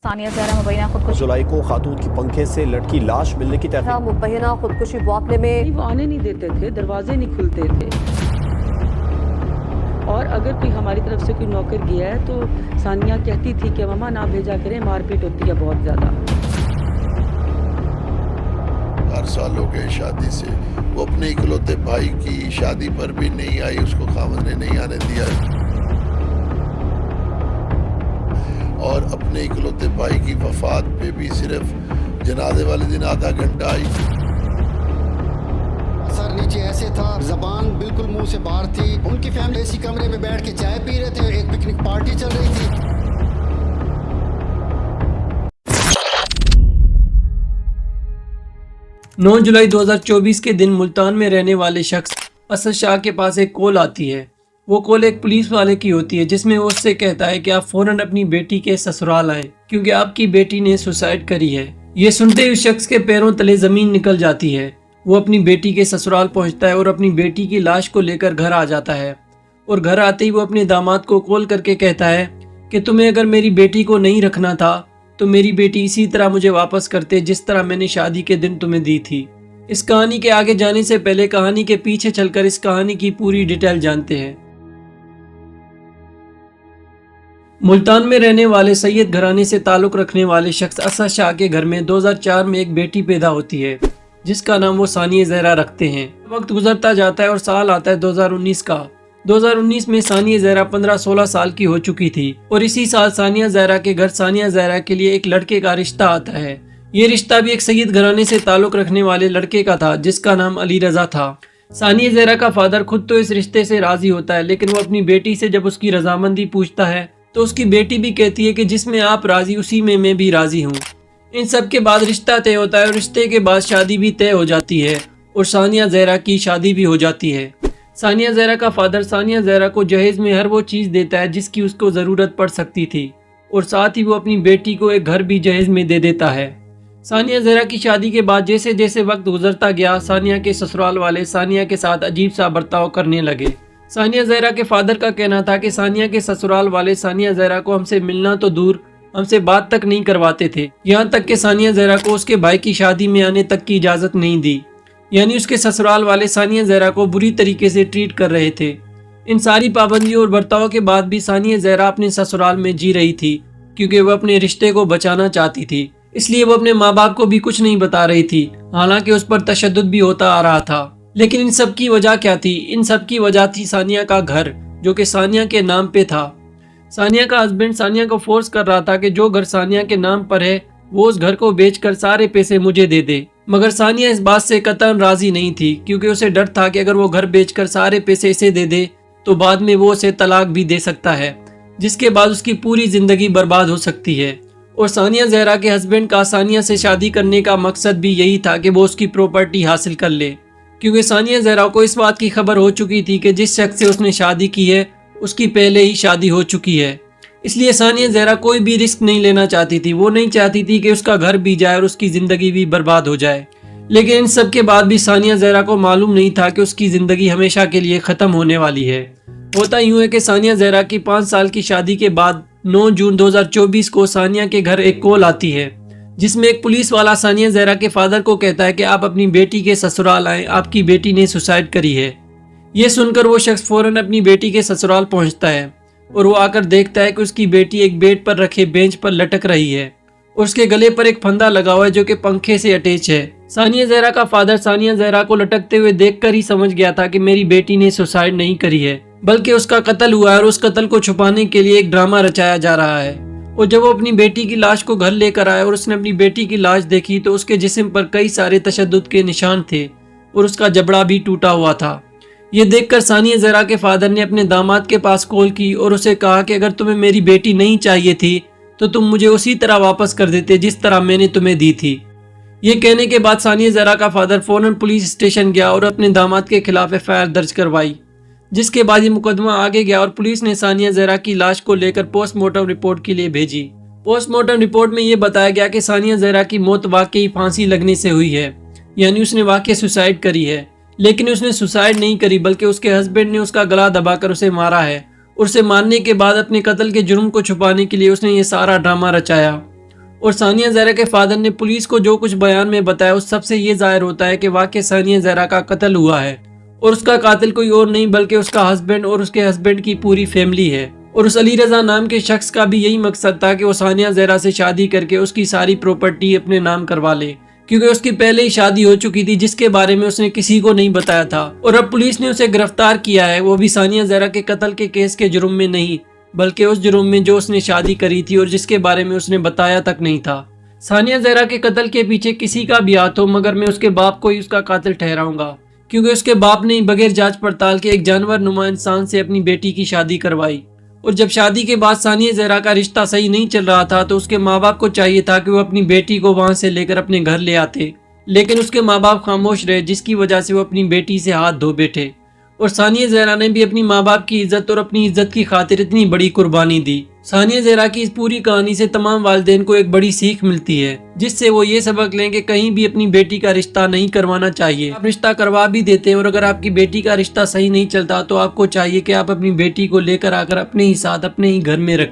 सानिया ज़हरा मुबैना खुदकुशी जुलाई को खातून की पंखे से लटकी लाश मिलने की तहकीक। मुबैना खुदकुशी मामले में वो आने नहीं देते थे, दरवाजे नहीं खुलते थे, और अगर कोई हमारी तरफ से कोई नौकर गया है तो सानिया कहती थी कि मम्मा ना भेजा करें, मारपीट होती है बहुत ज़्यादा। 4 साल हो गए शादी से, वो अपने इकलौते भाई की शादी पर भी नहीं आई, उसको खामद ने नहीं आने दिया, और अपने इकलौते भाई की वफात पे भी सिर्फ जनाजे वाले दिन आधा घंटा आई। सर नीचे ऐसे था, जबान बिल्कुल मुंह से बाहर थी। उनकी फैमिली इसी कमरे में बैठ के चाय पी रहे थे, एक पिकनिक पार्टी चल रही थी। 9 जुलाई 2024 के दिन मुल्तान में रहने वाले शख्स असद शाह के पास एक कॉल आती है। वो कॉल एक पुलिस वाले की होती है, जिसमें वो उससे कहता है कि आप फौरन अपनी बेटी के ससुराल आएं, क्योंकि आपकी बेटी ने सुसाइड करी है। ये सुनते ही उस शख्स के पैरों तले जमीन निकल जाती है। वो अपनी बेटी के ससुराल पहुंचता है और अपनी बेटी की लाश को लेकर घर आ जाता है, और घर आते ही वो अपने दामाद को कॉल करके कहता है कि तुम्हें अगर मेरी बेटी को नहीं रखना था तो मेरी बेटी इसी तरह मुझे वापस करते जिस तरह मैंने शादी के दिन तुम्हें दी थी। इस कहानी के आगे जाने से पहले कहानी के पीछे चलकर इस कहानी की पूरी डिटेल जानते हैं। मुल्तान में रहने वाले सैयद घराने से ताल्लुक़ रखने वाले शख्स असद शाह के घर में 2004 में एक बेटी पैदा होती है, जिसका नाम वो सानिया ज़हरा रखते हैं। वक्त गुजरता जाता है और साल आता है 2019 का। 2019 में सानिया ज़हरा 15-16 साल की हो चुकी थी, और इसी साल सानिया ज़हरा के घर सानिया ज़हरा के लिए एक लड़के का रिश्ता आता है। ये रिश्ता भी एक सैयद घराने से ताल्लुक़ रखने वाले लड़के का था, जिसका नाम अली रज़ा था। सानिया ज़हरा का फादर खुद तो इस रिश्ते से राज़ी होता है, लेकिन वो अपनी बेटी से जब उसकी रजामंदी पूछता है तो उसकी बेटी भी कहती है कि जिसमें आप राज़ी उसी में मैं भी राज़ी हूँ। इन सब के बाद रिश्ता तय होता है, और रिश्ते के बाद शादी भी तय हो जाती है, और सानिया ज़हरा की शादी भी हो जाती है। सानिया ज़हरा का फादर सानिया ज़हरा को जहेज़ में हर वो चीज़ देता है जिसकी उसको ज़रूरत पड़ सकती थी, और साथ ही वो अपनी बेटी को एक घर भी जहेज़ में दे देता है। सानिया ज़हरा की शादी के बाद जैसे जैसे वक्त गुजरता गया, सानिया के ससुराल वाले सानिया के साथ अजीब सा बर्ताव करने लगे। सानिया ज़हरा के फादर का कहना था कि सानिया के ससुराल वाले सानिया ज़हरा को हमसे मिलना तो दूर, हमसे बात तक नहीं करवाते थे। यहाँ तक कि सानिया ज़हरा को उसके भाई की शादी में आने तक की इजाज़त नहीं दी। यानी उसके ससुराल वाले सानिया ज़हरा को बुरी तरीके से ट्रीट कर रहे थे। इन सारी पाबंदियों और बर्ताव के बाद भी सानिया ज़हरा अपने ससुराल में जी रही थी, क्योंकि वह अपने रिश्ते को बचाना चाहती थी। इसलिए वो अपने माँ बाप को भी कुछ नहीं बता रही थी, हालांकि उस पर तशद्दुद भी होता आ रहा था। लेकिन इन सब की वजह क्या थी? इन सब की वजह थी सानिया का घर, जो कि सानिया के नाम पे था। सानिया का हस्बैंड सानिया को फोर्स कर रहा था कि जो घर सानिया के नाम पर है वो उस घर को बेचकर सारे पैसे मुझे दे दे, मगर सानिया इस बात से कतई राजी नहीं थी, क्योंकि उसे डर था कि अगर वो घर बेचकर सारे पैसे इसे दे दे तो बाद में वो उसे तलाक भी दे सकता है, जिसके बाद उसकी पूरी जिंदगी बर्बाद हो सकती है। और सानिया ज़हरा के हस्बैंड का सानिया से शादी करने का मकसद भी यही था कि वो उसकी प्रॉपर्टी हासिल कर ले, क्योंकि सानिया ज़हरा को इस बात की खबर हो चुकी थी कि जिस शख्स से उसने शादी की है उसकी पहले ही शादी हो चुकी है। इसलिए सानिया ज़हरा कोई भी रिस्क नहीं लेना चाहती थी। वो नहीं चाहती थी कि उसका घर भी जाए और उसकी ज़िंदगी भी बर्बाद हो जाए। लेकिन इन सब के बाद भी सानिया ज़हरा को मालूम नहीं था कि उसकी ज़िंदगी हमेशा के लिए ख़त्म होने वाली है। होता यूँ है कि सानिया ज़हरा की 5 साल की शादी के बाद 9 जून 2024 को सानिया के घर एक कॉल आती है, जिसमें एक पुलिस वाला सानिया ज़हरा के फादर को कहता है कि आप अपनी बेटी के ससुराल आएं, आपकी बेटी ने सुसाइड करी है। ये सुनकर वो शख्स फौरन अपनी बेटी के ससुराल पहुंचता है, और वो आकर देखता है कि उसकी बेटी एक बेड पर रखे बेंच पर लटक रही है, और उसके गले पर एक फंदा लगा हुआ है जो कि पंखे से अटैच है। सानिया ज़हरा का फादर सानिया ज़हरा को लटकते हुए देखकर ही समझ गया था कि मेरी बेटी ने सुसाइड नहीं करी है, बल्कि उसका कत्ल हुआ है, और उस कत्ल को छुपाने के लिए एक ड्रामा रचाया जा रहा है। और जब वो अपनी बेटी की लाश को घर लेकर आया और उसने अपनी बेटी की लाश देखी तो उसके जिस्म पर कई सारे तशद्दुद के निशान थे, और उसका जबड़ा भी टूटा हुआ था। ये देखकर सानिया ज़हरा के फादर ने अपने दामाद के पास कॉल की और उसे कहा कि अगर तुम्हें मेरी बेटी नहीं चाहिए थी तो तुम मुझे उसी तरह वापस कर देते जिस तरह मैंने तुम्हें दी थी। ये कहने के बाद सानिया ज़हरा का फादर फौरन पुलिस स्टेशन गया और अपने दामाद के खिलाफ एफआईआर दर्ज करवाई, जिसके बाद ये मुकदमा आगे गया और पुलिस ने सानिया ज़हरा की लाश को लेकर पोस्टमार्टम रिपोर्ट के लिए भेजी। पोस्टमार्टम रिपोर्ट में ये बताया गया कि सानिया ज़हरा की मौत वाकई फांसी लगने से हुई है, यानी उसने वाकई सुसाइड करी है। लेकिन उसने सुसाइड नहीं करी, बल्कि उसके हस्बैंड ने उसका गला दबाकर उसे मारा है, और उसे मारने के बाद अपने कत्ल के जुर्म को छुपाने के लिए उसने ये सारा ड्रामा रचाया। اور ثانیہ زہرا کے فادر نے پولیس کو جو کچھ بیان میں بتایا اس سب سے یہ ظاہر ہوتا ہے کہ واقعی ثانیہ زہرا کا قتل ہوا ہے اور اس کا قاتل کوئی اور نہیں بلکہ اس کا ہسبینڈ اور اس کے ہسبینڈ کی پوری فیملی ہے۔ اور اس علی رضا نام کے شخص کا بھی یہی مقصد تھا کہ وہ ثانیہ زہرا سے شادی کر کے اس کی ساری پراپرٹی اپنے نام کروا لے، کیونکہ اس کی پہلے ہی شادی ہو چکی تھی جس کے بارے میں اس نے کسی کو نہیں بتایا تھا، اور اب پولیس نے اسے گرفتار کیا ہے، وہ بھی ثانیہ زہرا کے قتل کے کیس کے جرم میں نہیں بلکہ اس جرم میں جو اس نے شادی کری تھی اور جس کے بارے میں اس نے بتایا تک نہیں تھا۔ ثانیہ زہرا کے قتل کے پیچھے کسی کا بھی ہاتھ ہو مگر میں اس کے باپ کو ہی اس کا قاتل ٹھہراؤں گا، کیونکہ اس کے باپ نے بغیر جانچ پڑتال کے ایک جانور نما انسان سے اپنی بیٹی کی شادی کروائی، اور جب شادی کے بعد ثانیہ زہرا کا رشتہ صحیح نہیں چل رہا تھا تو اس کے ماں باپ کو چاہیے تھا کہ وہ اپنی بیٹی کو وہاں سے لے کر اپنے گھر لے آتے، لیکن اس کے ماں باپ خاموش رہے جس کی وجہ سے وہ اپنی بیٹی سے ہاتھ دھو بیٹھے، اور ثانیہ زہرا نے بھی اپنی ماں باپ کی عزت اور اپنی عزت کی خاطر اتنی بڑی قربانی دی۔ ثانیہ زہرا کی اس پوری کہانی سے تمام والدین کو ایک بڑی سیکھ ملتی ہے جس سے وہ یہ سبق لیں کہ کہیں بھی اپنی بیٹی کا رشتہ نہیں کروانا چاہیے۔ آپ رشتہ کروا بھی دیتے ہیں اور اگر آپ کی بیٹی کا رشتہ صحیح نہیں چلتا تو آپ کو چاہیے کہ آپ اپنی بیٹی کو لے کر آ کر اپنے ہی ساتھ اپنے ہی گھر میں رکھیں۔